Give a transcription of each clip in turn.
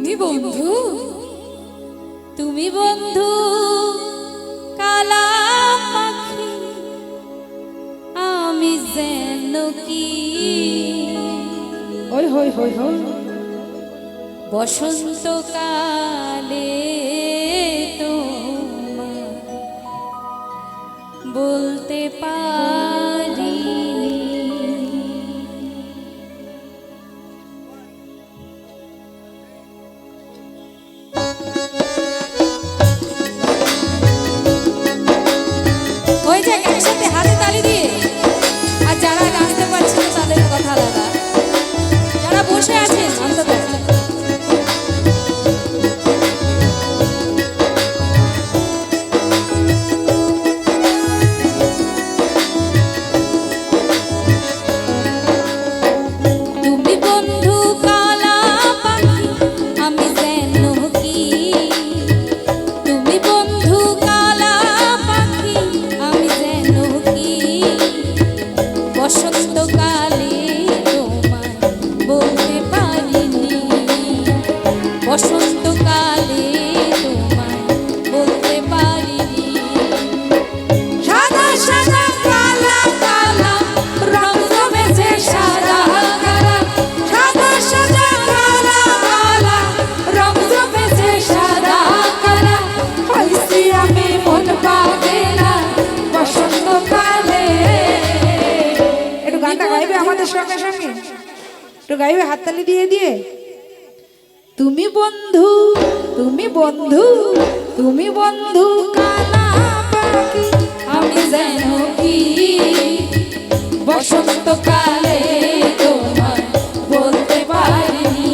তুমি বন্ধু, তুমি বন্ধু কালা পাখি, আমি যেন কি ওই হই হই হই বসন্তকালে তোমায় বলতে পারি। ওই যে একসাথে হাতে তালি দিয়ে, আর যারা নাচতে পারছে না তাদের কথা আলাদা, যারা বসে আছেন অন্তত বসন্তকালে তোমায় বলতে পারিনি। সাদা সাদা কালা কালা রং জমেছে সাদা কালা, সাদা সাদা কালা কালা রং জমেছে সাদা কালা, হইছি আমি মন পাবে না বসন্তকালে। একটু গানটা গাইবে আমাদের সঙ্গে সঙ্গে, একটু গাইবে হাততালি দিয়ে দিয়ে। তুমি বন্ধু, তুমি বন্ধু, তুমি বন্ধু কালা পাখি, আমি যেন কি বসন্তকালে তোমায় বলতে পারিনি।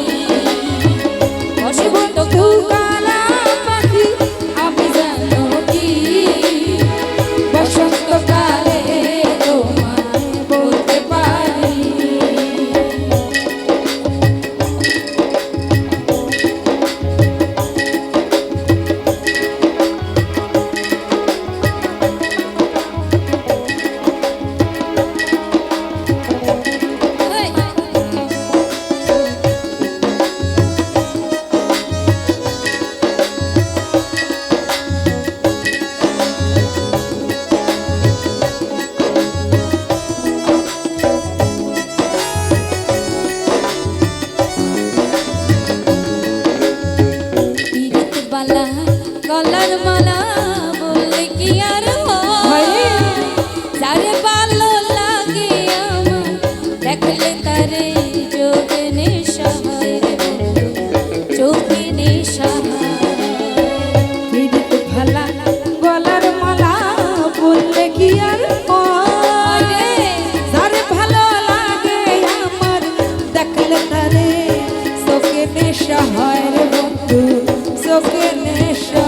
বন্ধু কালা পাখি, আমি যেন কি বসন্তকালে তোমায় বলতে পারিনি। গলার মালা বললে কি আর হয়, যারে ভালো লাগে আমার দেখলে তারে চোখে নেশা হয়, চোখে নেশা ভালা গলার মালা বললে কি আর হয়, যারে ভালো লাগে আমার দেখলে তারে চোখে নেশা হয় রে বন্ধু, চোখে নেশা